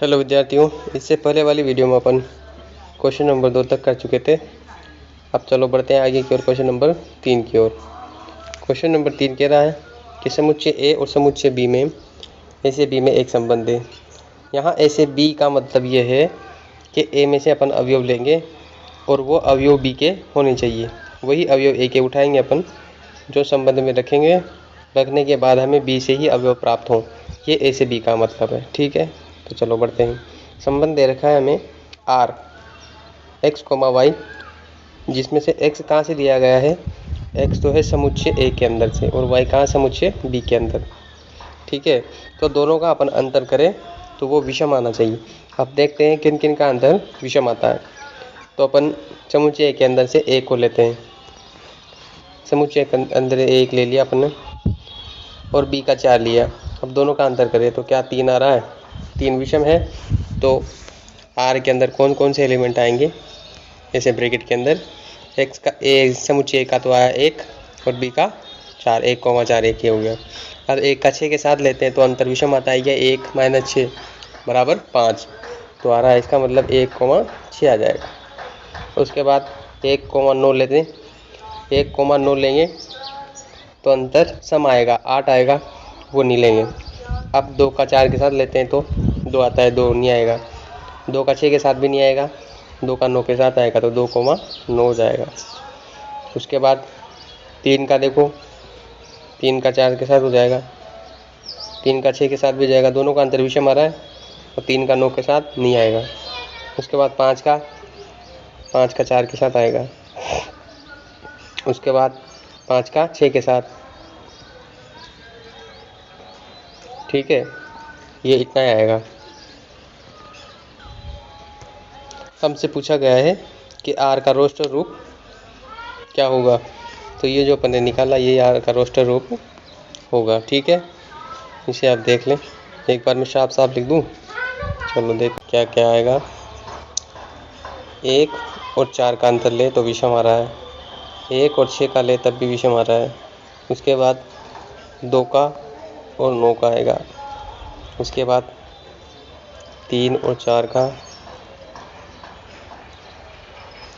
Hello विद्यार्थियों, इससे पहले वाली वीडियो में अपन क्वेश्चन नंबर 2 तक कर चुके थे। अब चलो बढ़ते हैं आगे की ओर, क्वेश्चन नंबर 3 की ओर। क्वेश्चन नंबर 3 कह रहा है कि समुच्चय ए और समुच्चय बी में ए से बी में एक संबंध है। यहाँ ए से बी का मतलब ये है कि ए में से अपन अवयव लेंगे और वो अवयव बी के होने चाहिए, वही अवयव ए के उठाएंगे अपन, जो संबंध में रखेंगे, रखने के बाद हमें बी से ही अवयव प्राप्त हों। ये ए से बी का मतलब है। ठीक है, तो चलो बढ़ते हैं। संबंध दे रखा है हमें आर एक्स कोमा वाई, जिसमें से एक्स कहाँ से दिया गया है, एक्स तो है समुच्चय ए के अंदर से और वाई कहाँ समुच्चय बी के अंदर। ठीक है, तो दोनों का अपन अंतर करें तो वो विषम आना चाहिए। अब देखते हैं किन किन का अंतर विषम आता है। तो अपन समुच्चय ए के अंदर से ए को लेते हैं, समुच्चय के अंदर एक ले लिया अपन ने और बी का 4 लिया। अब दोनों का अंतर करें तो क्या 3 आ रहा है, 3 विषम है। तो आर के अंदर कौन कौन से एलिमेंट आएंगे, जैसे ब्रैकेट के अंदर एक्स का ए समुच्चय का तो आया 1 और बी का 4, 1,4 1 हो गया। अब 1 का 6 के साथ लेते हैं तो अंतर विषम आता है 1 - 6 बराबर 5, तो आ रहा है इसका मतलब 1,6 आ जाएगा। उसके बाद 1,9 लेते हैं, 1,9 लेंगे तो अंतर सम आएगा, 8 आएगा, वो नहीं लेंगे। अब 2 का 4 के साथ लेते हैं तो 2 आता है, 2 नहीं आएगा। 2 का 6 के साथ भी नहीं आएगा, 2 का 9 के साथ आएगा तो 2,9 जाएगा। उसके बाद 3 का देखो, 3 का 4 के साथ हो जाएगा, 3 का 6 के साथ भी जाएगा, दोनों का अंतर विषम आ रहा है, और 3 का 9 के साथ नहीं आएगा। उसके बाद 5 का 4 के साथ आएगा। उसके बाद 5 का 6 के साथ। ठीक है, ये इतना ही आएगा। हमसे पूछा गया है कि आर का रोस्टर रूप क्या होगा, तो ये जो अपन ने निकाला ये आर का रोस्टर रूप होगा। ठीक है, इसे आप देख लें, एक बार मैं साफ साफ लिख दूं। चलो देख क्या क्या आएगा। 1 और 4 का अंतर ले तो विषम आ रहा है, 1 और 6 का ले तब भी विषम आ रहा है। उसके बाद 2 का और 9 का आएगा। उसके बाद 3 और 4 का।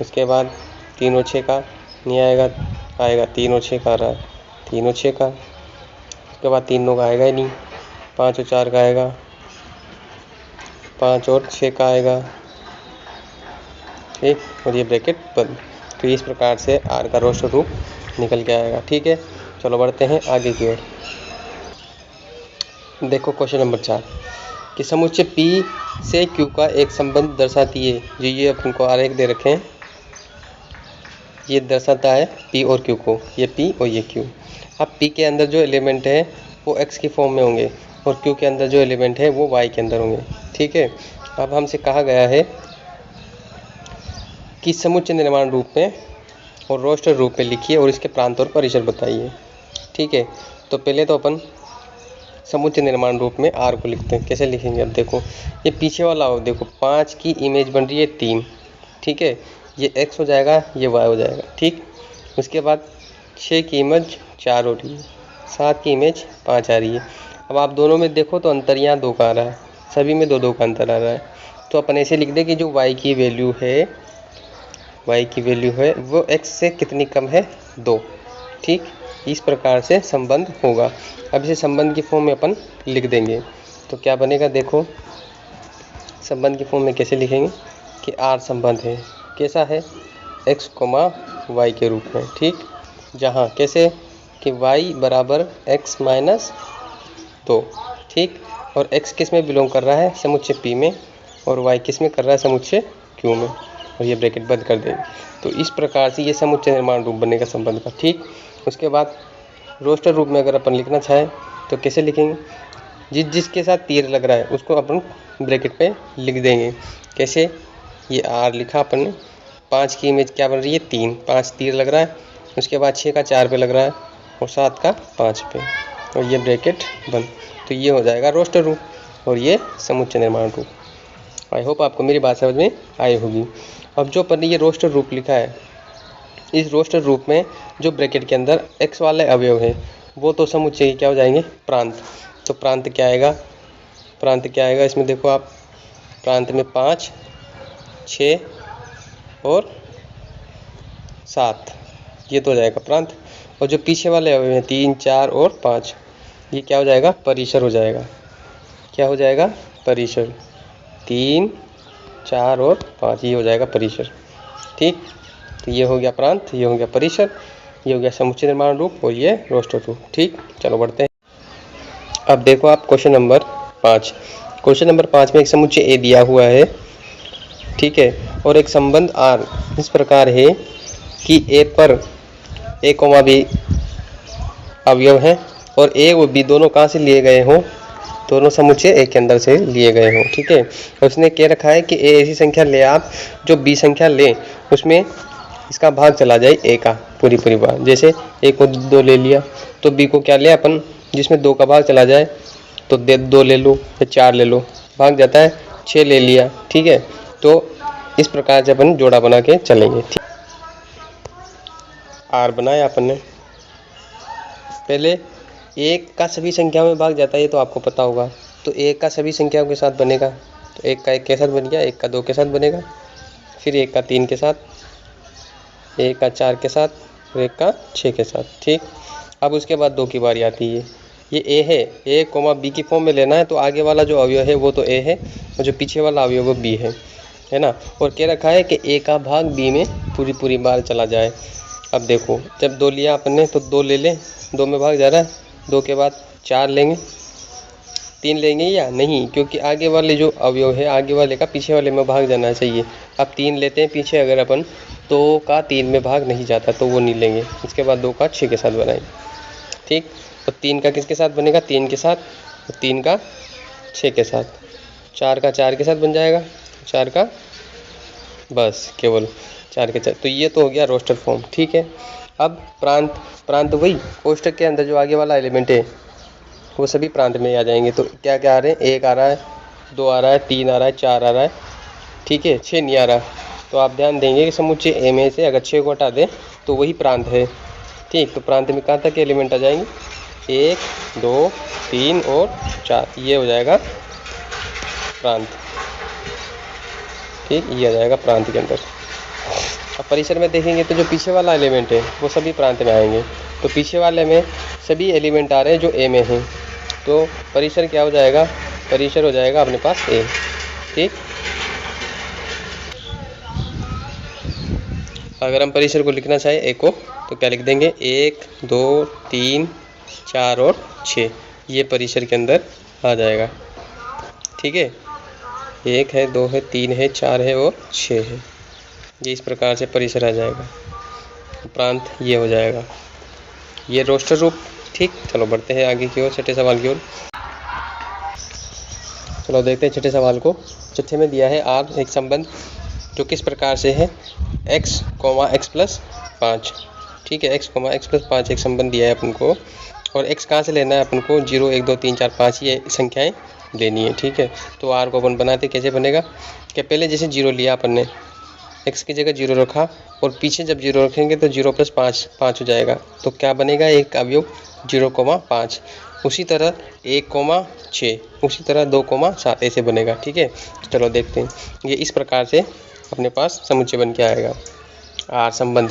उसके बाद 3 और 6 का नहीं आएगा, 3 और 6 का आ रहा है, 3 और 6 का। उसके बाद 3 9 का आएगा ही नहीं, 5 और 4 का आएगा, 5 और 6 का आएगा। ठीक, और ये ब्रैकेट बंद। तो इस प्रकार से आर का रोस्टर रूप निकल के आएगा। ठीक है, चलो बढ़ते हैं आगे की ओर। देखो क्वेश्चन नंबर 4 कि समुच्चय P से Q का एक संबंध दर्शाती है। जो ये अपन को आरेख दे रखे हैं, ये दर्शाता है P और Q को, ये P और ये Q। अब P के अंदर जो एलिमेंट है वो X की फॉर्म में होंगे और Q के अंदर जो एलिमेंट है वो Y के अंदर होंगे। ठीक है, अब हमसे कहा गया है कि समुच्चय निर्माण रूप में और रोस्टर रूप में लिखिए और इसके प्रांत और परिसर बताइए। ठीक है, तो पहले तो अपन समुच्चय निर्माण रूप में आर को लिखते हैं। कैसे लिखेंगे, अब देखो ये पीछे वाला हो, देखो 5 की इमेज बन रही है 3। ठीक है, ये x हो जाएगा, ये y हो जाएगा। ठीक, उसके बाद 6 की इमेज 4 हो रही है, 7 की इमेज 5 आ रही है। अब आप दोनों में देखो तो अंतर यहाँ 2 का आ रहा है, सभी में 2 2 का अंतर आ रहा है। तो अपन ऐसे लिख दें कि जो y की वैल्यू है वो x से कितनी कम है, 2। ठीक, इस प्रकार से संबंध होगा। अब इसे संबंध की फॉर्म में अपन लिख देंगे तो क्या बनेगा, देखो संबंध की फॉर्म में कैसे लिखेंगे कि आर संबंध है, कैसा है, x, y के रूप में। ठीक, जहाँ कैसे कि y बराबर x - 2। ठीक, और x किस में बिलोंग कर रहा है, समुच्चय P में, और y किस में कर रहा है, समुच्चय Q में, और ये ब्रैकेट बंद कर देंगे। तो इस प्रकार से ये समुच्चय निर्माण रूप बनेगा संबंध का। ठीक, उसके बाद रोस्टर रूप में अगर अपन लिखना चाहें तो कैसे लिखेंगे, जिसके साथ तीर लग रहा है उसको अपन ब्रैकेट पे लिख देंगे। कैसे, ये आर लिखा अपन ने, 5 की इमेज क्या बन रही है, 3, 5 तीर लग रहा है। उसके बाद 6 का 4 पे लग रहा है और 7 का 5 पे, और ये ब्रैकेट बंद। तो ये हो जाएगा रोस्टर रूप और ये समुच्चय निर्माण रूप। आई होप आपको मेरी बात समझ में आई होगी। अब जो अपन ने ये रोस्टर रूप लिखा है, इस रोस्टर रूप में जो ब्रैकेट के अंदर x वाले अवयव हैं वो तो समुच्चय क्या हो जाएंगे, प्रांत। तो प्रांत क्या आएगा, इसमें देखो आप प्रांत में 5, 6 और 7, ये तो हो जाएगा प्रांत। और जो पीछे वाले अवयव हैं 3, 4 और 5, ये क्या हो जाएगा? परिसर हो जाएगा। क्या हो जाएगा? परिसर। 3, 4 और 5, ये हो जाएगा परिसर। ठीक, तो ये हो गया प्रांत, ये हो गया परिसर, ये हो गया समुच्चय निर्माण रूप और ये रोस्टर रूप। ठीक, चलो बढ़ते हैं। अब देखो आप क्वेश्चन नंबर 5। क्वेश्चन नंबर 5 में एक समुच्चय ए दिया हुआ है, ठीक है, और एक संबंध आर इस प्रकार है कि ए पर ए कोमा बी अवयव हैं और ए व बी दोनों कहाँ से लिए गए हों? दोनों समुच्चय ए के अंदर से लिए गए हों। ठीक है, और उसने कह रखा है कि ए ऐसी संख्या ले आप जो बी संख्या ले उसमें इसका भाग चला जाए ए का पूरी बार। जैसे ए को 2 ले लिया तो बी को क्या ले अपन जिसमें 2 का भाग चला जाए, तो 2 ले लो या 4 ले लो, भाग जाता है 6 ले लिया। ठीक है, तो इस प्रकार से अपन जोड़ा बना के चलेंगे। ठीक, आर बनाया अपन ने। पहले एक का सभी संख्याओं में भाग जाता है, ये तो आपको पता होगा। तो एक का सभी संख्याओं के साथ बनेगा, तो एक का 1 के साथ बन गया, एक का 2 के साथ बनेगा, फिर एक का 3 के साथ, एक का 4 के साथ और एक का 6 के साथ। ठीक, अब उसके बाद 2 की बारी आती है। ये ए है, ए कोमा बी की फॉर्म में लेना है, तो आगे वाला जो अवयव है वो तो ए है और जो पीछे वाला अवयव वो बी है ना। और कह रखा है कि ए का भाग बी में पूरी बार चला जाए। अब देखो, जब 2 लिया अपन ने तो 2 ले लें, 2 में भाग जा रहा है, 2 के बाद 4 लेंगे, 3 लेंगे या नहीं, क्योंकि आगे वाले जो अवयव है आगे वाले का पीछे वाले में भाग जाना चाहिए। अब 3 लेते हैं पीछे, अगर अपन 2 का 3 में भाग नहीं जाता तो वो नहीं लेंगे। इसके बाद 2 का 6 के साथ बनाएंगे। ठीक, तो 3 का किसके साथ बनेगा? 3 के साथ, और 3 का 6 के साथ, 4 का 4 के साथ बन जाएगा, 4 का बस केवल 4 के 4। तो ये तो हो गया रोस्टर फॉर्म। ठीक है, अब प्रांत वही कोष्टक के अंदर जो आगे वाला एलिमेंट है वो सभी प्रांत में आ जाएंगे। तो क्या क्या आ रहे हैं? 1 आ रहा है, 2 आ रहा है, 3 आ रहा है, 4 आ रहा है, ठीक है, 6 नहीं आ रहा। तो आप ध्यान देंगे कि समुच्चय ए में से अगर 6 को हटा दें तो वही प्रांत है। ठीक, तो प्रांत में कहाँ तक एलिमेंट आ जाएंगे? 1, 2, 3 और 4, ये हो जाएगा प्रांत। ठीक, ये आ जाएगा प्रांत के अंदर। अब परिसर में देखेंगे तो जो पीछे वाला एलिमेंट है वो सभी प्रांत में आएंगे। तो पीछे वाले में सभी एलिमेंट आ रहे हैं जो ए में हैं, तो परिसर क्या हो जाएगा? परिसर हो जाएगा अपने पास ए। ठीक, अगर हम परिसर को लिखना चाहें ए को तो क्या लिख देंगे? 1, 2, 3, 4 और 6, ये परिसर के अंदर आ जाएगा। ठीक है, 1 है, 2 है, 3 है, 4 है और 6 है, ये इस प्रकार से परिसर आ जाएगा। प्रांत ये हो जाएगा, ये रोस्टर रूप। ठीक, चलो बढ़ते हैं आगे की ओर, छठे सवाल की ओर। चलो देखते हैं छठे सवाल को। छठे में दिया है आर एक संबंध जो किस प्रकार से है? x, x plus 5। ठीक है, x, x प्लस 5 एक संबंध दिया है अपन को, और x कहाँ से लेना है अपन को? 0, 1, 2, 3, 4, 5 ये संख्याएं लेनी है। ठीक है, तो r को अपन बनाते कैसे बनेगा? कि पहले जैसे 0 लिया अपन ने, x की जगह 0 रखा और पीछे जब 0 रखेंगे तो 0 प्लस 5 हो जाएगा। तो क्या बनेगा? एक अवयव 0,5। उसी तरह 1,6, उसी तरह 2,7 ऐसे बनेगा। ठीक है, चलो देखते हैं। ये इस प्रकार से अपने पास समुच्चय बन के आएगा आर संबंध।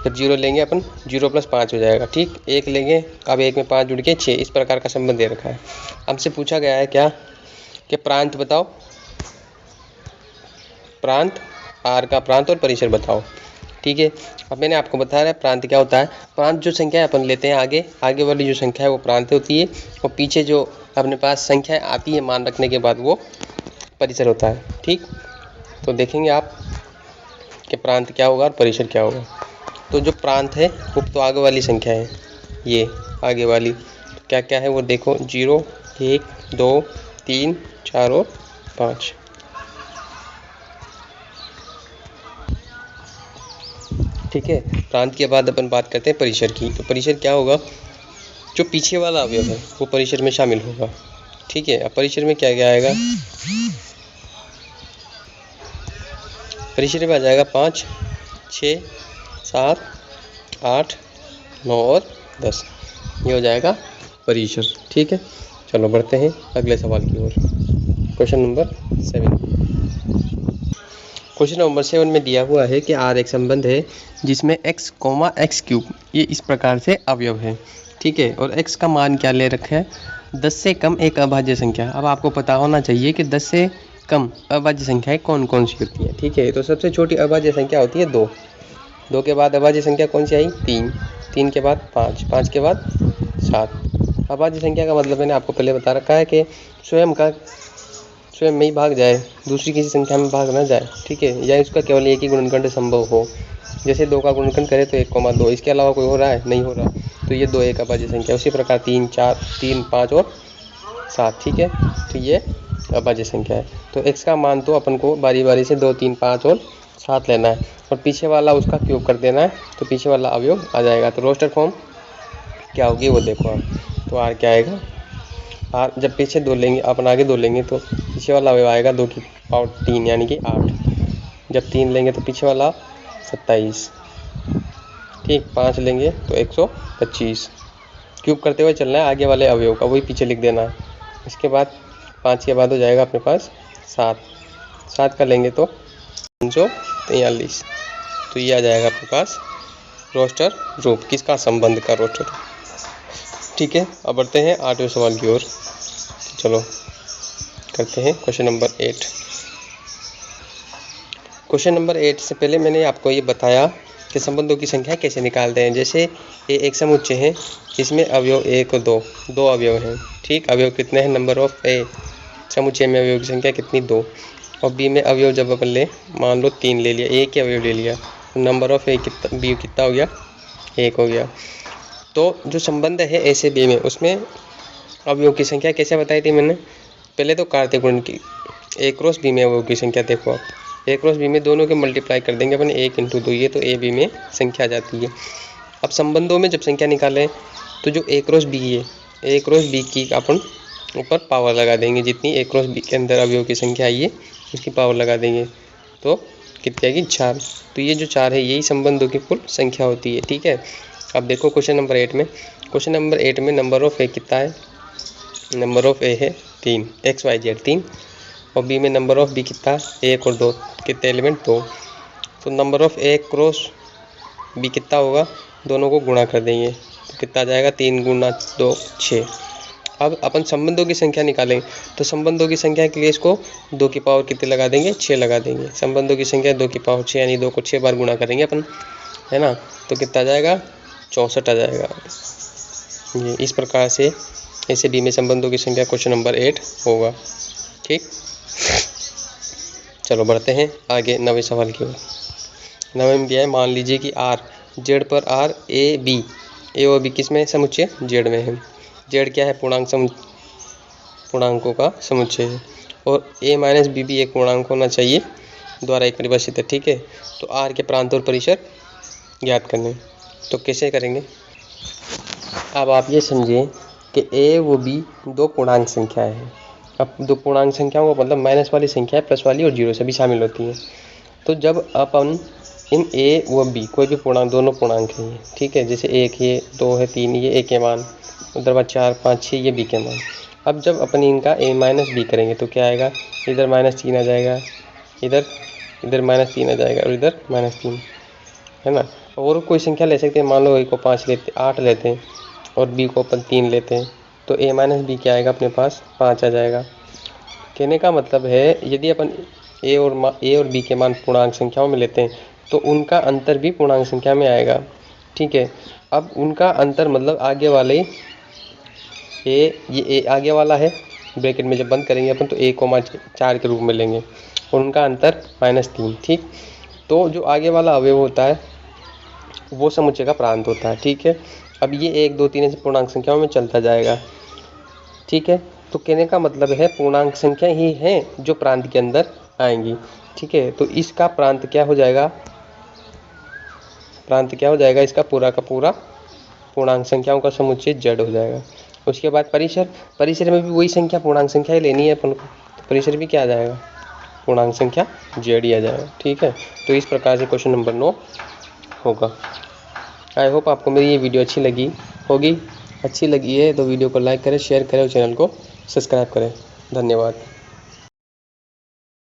जब 0 लेंगे अपन 0 प्लस 5 हो जाएगा। ठीक, 1 लेंगे, अब 1 में 5 जुड़ के 6, इस प्रकार का संबंध दे रखा है। हमसे पूछा गया है क्या कि प्रांत बताओ, प्रांत आर का प्रांत और परिसर बताओ। ठीक है, अब मैंने आपको बताया है प्रांत क्या होता है। प्रांत जो संख्या अपन लेते हैं आगे वाली जो संख्या है वो प्रांत होती है, और पीछे जो अपने पास संख्या आती है मान रखने के बाद वो परिसर होता है। ठीक, तो देखेंगे आप कि प्रांत क्या होगा और परिसर क्या होगा। तो जो प्रांत है वो तो आगे वाली संख्या है, ये आगे वाली तो क्या क्या है वो देखो, 0, 1, 2, 3, 4 और 5। ठीक है, प्रांत के बाद अपन बात करते हैं परिसर की। तो परिसर क्या होगा? जो पीछे वाला अवयव है वो परिसर में शामिल होगा। ठीक है, अब परिसर में क्या क्या आएगा? परिसर में आ जाएगा 5, 6, 7, 8, 9 और 10, ये हो जाएगा परिसर। ठीक है, चलो बढ़ते हैं अगले सवाल की ओर। Question number 7। क्वेश्चन नंबर 7 में दिया हुआ है कि R एक संबंध है जिसमें x, x³ ये इस प्रकार से अवयव है, ठीक है, और x का मान क्या ले रखा है, 10 से कम एक अभाज्य संख्या। अब आपको पता होना चाहिए कि 10 से कम अभाज्य संख्याएं कौन कौन सी होती है, ठीक है। तो सबसे छोटी अभाज्य संख्या होती है 2, 2 के बाद अभाज्य संख्या कौन सी आई, 3, 3 के बाद 5, 5 के बाद 7। अभाज्य संख्या का मतलब मैंने आपको पहले बता रखा है कि स्वयं में ही भाग जाए, दूसरी किसी संख्या में भाग ना जाए, ठीक है, या इसका केवल एक ही गुणनखंड संभव हो। जैसे 2 का गुणनखंड करे तो 1,2, इसके अलावा कोई हो रहा है, नहीं हो रहा, तो ये 2 एक अभाज्य संख्या। उसी प्रकार 3, 4, 3, 5 और 7, ठीक है, तो ये अभाज्य संख्या है। तो x का मान तो अपन को बारी बारी से 2, 3, 5 और 7 लेना है और पीछे वाला उसका क्यूब कर देना है, तो पीछे वाला अवयव आ जाएगा। तो रोस्टर फॉर्म क्या होगी वो देखो आप, तो r क्या आएगा, r जब पीछे 2 लेंगे, अपन आगे 2 लेंगे तो पीछे वाला अवयव आएगा 2 की पावर 3 यानी कि 8। जब 3 लेंगे तो पीछे वाला 27, ठीक, 5 लेंगे तो 125। क्यूब करते हुए चलना है, आगे वाले अवयव का वही पीछे लिख देना है। इसके बाद 5 के बाद हो जाएगा अपने पास 7, 7 का लेंगे तो 343। तो ये आ जाएगा अपने पास रोस्टर रूप, किसका, संबंध का रोस्टर, ठीक है। अब बढ़ते हैं 8वें सवाल की ओर। चलो करते हैं क्वेश्चन नंबर 8। क्वेश्चन नंबर 8 से पहले मैंने आपको ये बताया कि संबंधों की संख्या कैसे निकालते हैं। जैसे ये एक समुच्चय है, इसमें अवयव 1 और 2, 2 अवयव हैं, ठीक। अवयव कितने हैं, नंबर ऑफ ए, समुच्चय में अवयव की संख्या कितनी, 2। और बी में अवयव जब अपन ले, मान लो 3 ले लिया, एक ही अवयव ले लिया, नंबर ऑफ ए कितना, बी कितना हो गया, 1 हो गया। तो जो संबंध है ए से बी में, उसमें अवयव की संख्या कैसे बताई थी मैंने, पहले तो कार्तीय गुणन की, ए क्रॉस बी में अवयव की संख्या देखो आप, ए क्रॉस बी में दोनों के मल्टीप्लाई कर देंगे अपन 1 × 2, ये तो ए बी में संख्या आ जाती है। अब संबंधों में जब संख्या निकालें तो जो ए क्रॉस बी है, ए क्रॉस बी की अपन ऊपर पावर लगा देंगे, जितनी ए क्रॉस बी के अंदर अवयव की संख्या आई है उसकी पावर लगा देंगे, तो कितनी आएगी, 4। तो ये जो 4 है यही संबंधों की कुल संख्या होती है, ठीक है। अब देखो क्वेश्चन नंबर 8 में, क्वेश्चन नंबर 8 में नंबर ऑफ ए कितना है, नंबर ऑफ ए है 3, XYZ 3, और बी में नंबर ऑफ बी कितना, 1 और 2, कितने एलिमेंट, 2। तो number of A cross B कितना होगा, दोनों को गुणा कर देंगे तो कितना आ जाएगा, 3 × 2 6। अब अपन संबंधों की संख्या निकालें तो संबंधों की संख्या के लिए इसको 2 की पावर कितने लगा देंगे, 6 लगा देंगे। संबंधों की संख्या 2 की पावर 6 यानी 2 को 6 बार गुणा करेंगे अपन, है ना, तो कितना आ जाएगा, 64 आ जाएगा। ये इस प्रकार से ऐसे बी में संबंधों की संख्या क्वेश्चन नंबर 8 होगा, ठीक। चलो बढ़ते हैं आगे 9वें सवाल की ओर। 9वें में दिया है, मान लीजिए कि R, Z पर R ए और बी किस में समुच्चय, Z में है। Z क्या है, पूर्णांकों का समुच्चय है, और a - b भी एक पूर्णांक होना चाहिए, द्वारा एक परिभाषित है, ठीक है। तो R के प्रांत और परिसर ज्ञात करने, तो कैसे करेंगे। अब आप ये समझें कि a व b 2 पूर्णांक संख्याएं हैं। अब 2 पूर्णांक संख्याओं का मतलब माइनस वाली संख्या, प्लस वाली और 0 सभी शामिल होती हैं। तो जब अपन इन a व b कोई भी पूर्णांक, दोनों पूर्णांक हैं, ठीक है, जैसे 1 ये, 2 है, 3 ये a के मान, उधर बाद 4, 5, 6 ये b के मान। अब जब अपन इनका a - b करेंगे तो क्या आएगा, इधर -3 आ जाएगा, इधर -3 आ जाएगा और इधर -3, है ना। और कोई संख्या ले सकते हैं, मान लो a को 5 लेते, 8 लेते हैं और b को अपन 3 लेते हैं, तो a - b क्या आएगा अपने पास, 5 आ जाएगा। कहने का मतलब है यदि अपन a और b के मान पूर्णांक संख्याओं में लेते हैं तो उनका अंतर भी पूर्णांक संख्या में आएगा, ठीक है। अब उनका अंतर मतलब आगे वाले ये आगे वाला है, ब्रैकेट में जब बंद करेंगे अपन तो 1,4 के रूप में लेंगे और उनका अंतर -3, ठीक। तो जो आगे वाला अवयव होता है वो समुच्चय का प्रांत होता है, ठीक है। अब ये 1, 2, 3 ऐसे पूर्णांक संख्याओं में चलता जाएगा, ठीक है। तो कहने का मतलब है पूर्णांक संख्या ही है जो प्रांत के अंदर आएंगी, ठीक है। तो इसका प्रांत क्या हो जाएगा, इसका पूरा का पूरा पूर्णांक संख्याओं का समुच्चय Z हो जाएगा। उसके बाद परिसर में भी वही संख्या, पूर्णांक संख्या ही लेनी है अपन को, तो परिसर भी क्या आ जाएगा, पूर्णांक संख्या Z ही आ जाएगा, ठीक है। तो इस प्रकार से क्वेश्चन नंबर 9 होगा। आई होप आपको मेरी ये वीडियो अच्छी लगी होगी। अच्छी लगी है तो वीडियो को लाइक करें, शेयर करें और चैनल को सब्सक्राइब करें। धन्यवाद।